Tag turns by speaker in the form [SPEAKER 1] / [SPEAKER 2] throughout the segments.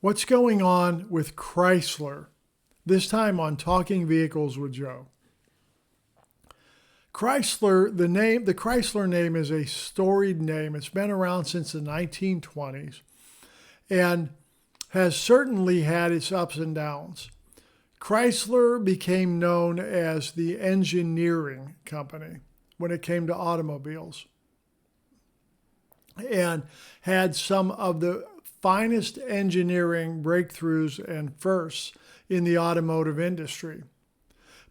[SPEAKER 1] What's going on with Chrysler? This time on Talking Vehicles with Joe. Chrysler, the Chrysler name is a storied name. It's been around since the 1920s and has certainly had its ups and downs. Chrysler became known as the engineering company when it came to automobiles and had some of the finest engineering breakthroughs and firsts in the automotive industry.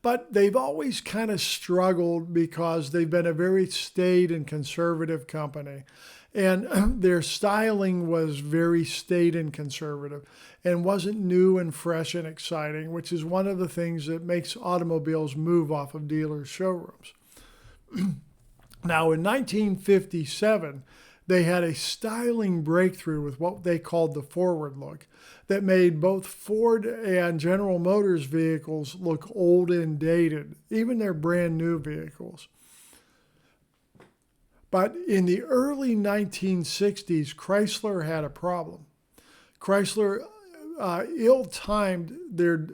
[SPEAKER 1] But they've always kind of struggled because they've been a very staid and conservative company. And their styling was very staid and conservative and wasn't new and fresh and exciting, which is one of the things that makes automobiles move off of dealers' showrooms. Now, in 1957, they had a styling breakthrough with what they called the forward look that made both Ford and General Motors vehicles look old and dated, even their brand new vehicles. But in the early 1960s, Chrysler had a problem. Chrysler ill-timed there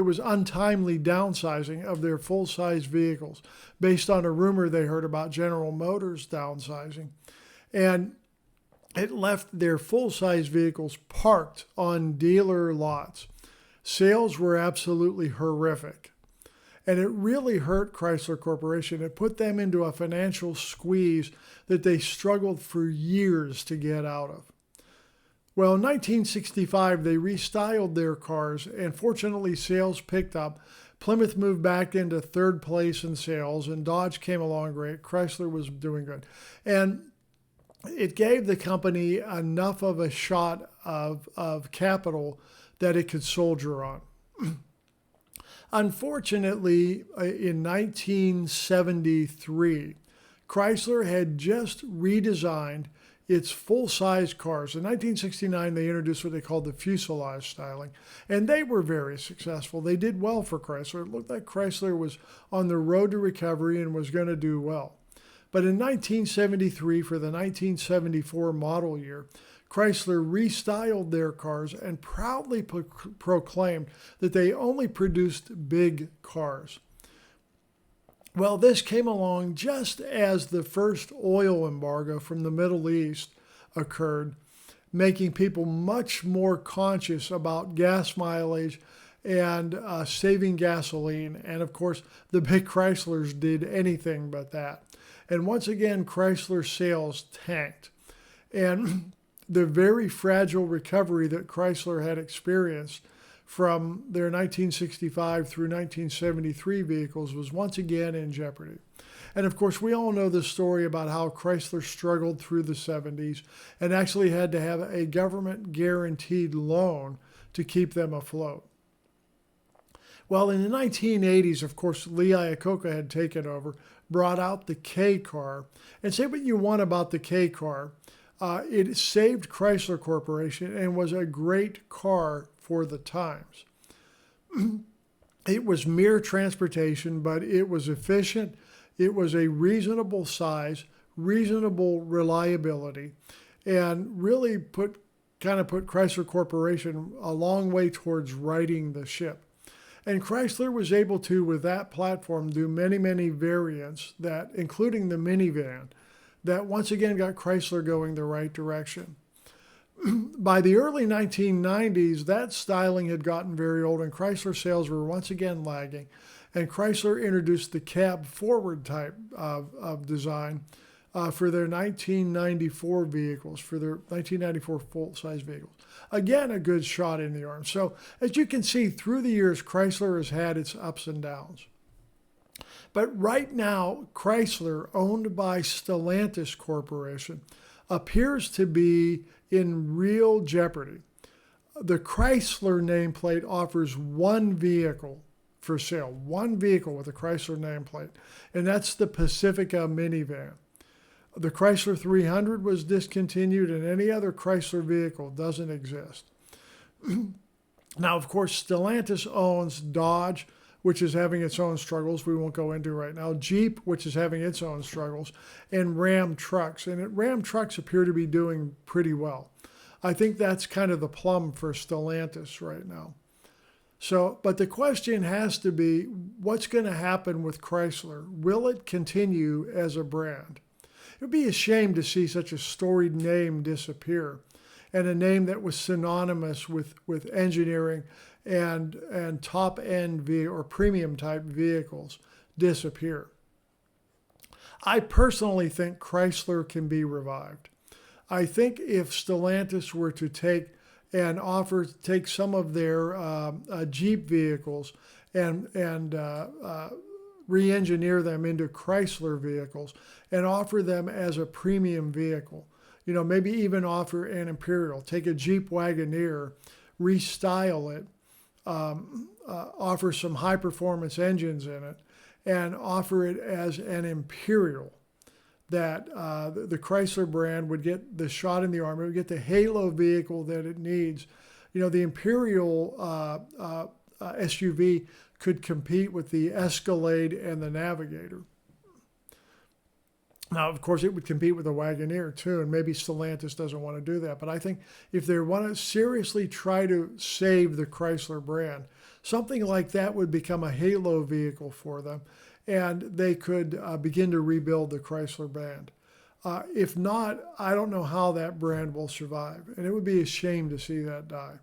[SPEAKER 1] was untimely downsizing of their full-size vehicles based on a rumor they heard about General Motors downsizing. And it left their full-size vehicles parked on dealer lots. Sales were absolutely horrific. And it really hurt Chrysler Corporation. It put them into a financial squeeze that they struggled for years to get out of. Well, in 1965, they restyled their cars, and fortunately, sales picked up. Plymouth moved back into third place in sales, and Dodge came along great. Chrysler was doing good. And it gave the company enough of a shot of capital that it could soldier on. Unfortunately, in 1973, Chrysler had just redesigned its full-size cars. In 1969, they introduced what they called the fuselage styling, and they were very successful. They did well for Chrysler. It looked like Chrysler was on the road to recovery and was going to do well. But in 1973, for the 1974 model year, Chrysler restyled their cars and proudly proclaimed that they only produced big cars. Well, this came along just as the first oil embargo from the Middle East occurred, making people much more conscious about gas mileage and saving gasoline. And of course, the big Chryslers did anything but that. And once again, Chrysler sales tanked. And the very fragile recovery that Chrysler had experienced from their 1965 through 1973 vehicles was once again in jeopardy. And of course, we all know the story about how Chrysler struggled through the 70s and actually had to have a government guaranteed loan to keep them afloat. Well, in the 1980s, of course, Lee Iacocca had taken over, brought out the K car. And say what you want about the K car, it saved Chrysler Corporation and was a great car for the times. It was mere transportation, but it was efficient. It was a reasonable size, reasonable reliability, and really put Chrysler Corporation a long way towards righting the ship. And Chrysler was able to, with that platform, do many, many variants, that, including the minivan, that once again got Chrysler going the right direction. By the early 1990s, that styling had gotten very old, and Chrysler sales were once again lagging. And Chrysler introduced the cab forward type of design for their 1994 vehicles, for their 1994 full-size vehicles. Again, a good shot in the arm. So as you can see, through the years, Chrysler has had its ups and downs. But right now, Chrysler, owned by Stellantis Corporation, appears to be in real jeopardy. The Chrysler nameplate offers one vehicle for sale, one vehicle with a Chrysler nameplate, and that's the Pacifica minivan. The Chrysler 300 was discontinued, and any other Chrysler vehicle doesn't exist. Now, of course, Stellantis owns Dodge, which is having its own struggles we won't go into right now, Jeep, which is having its own struggles, and Ram trucks. And Ram trucks appear to be doing pretty well. I think that's kind of the plum for Stellantis right now. So, but the question has to be, what's going to happen with Chrysler? Will it continue as a brand? It would be a shame to see such a storied name disappear, and a name that was synonymous with engineering and top-end or premium-type vehicles disappear. I personally think Chrysler can be revived. I think if Stellantis were to take some of their Jeep vehicles and re-engineer them into Chrysler vehicles and offer them as a premium vehicle, maybe even offer an Imperial, take a Jeep Wagoneer, restyle it, offer some high performance engines in it, and offer it as an Imperial, that the Chrysler brand would get the shot in the arm. It would get the halo vehicle that it needs. The Imperial SUV could compete with the Escalade and the Navigator. Now, of course, it would compete with the Wagoneer too, and maybe Stellantis doesn't want to do that. But I think if they want to seriously try to save the Chrysler brand, something like that would become a halo vehicle for them, and they could begin to rebuild the Chrysler brand. If not, I don't know how that brand will survive, and it would be a shame to see that die.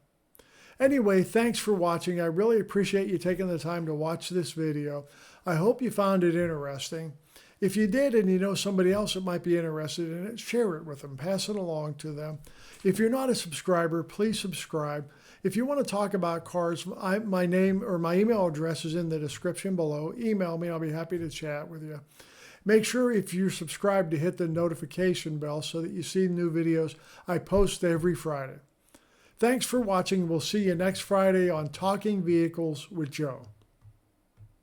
[SPEAKER 1] Anyway, thanks for watching. I really appreciate you taking the time to watch this video. I hope you found it interesting. If you did and you know somebody else that might be interested in it, share it with them, pass it along to them. If you're not a subscriber, please subscribe. If you want to talk about cars, my name or my email address is in the description below. Email me, I'll be happy to chat with you. Make sure if you're subscribed to hit the notification bell so that you see new videos I post every Friday. Thanks for watching. We'll see you next Friday on Talking Vehicles with Joe.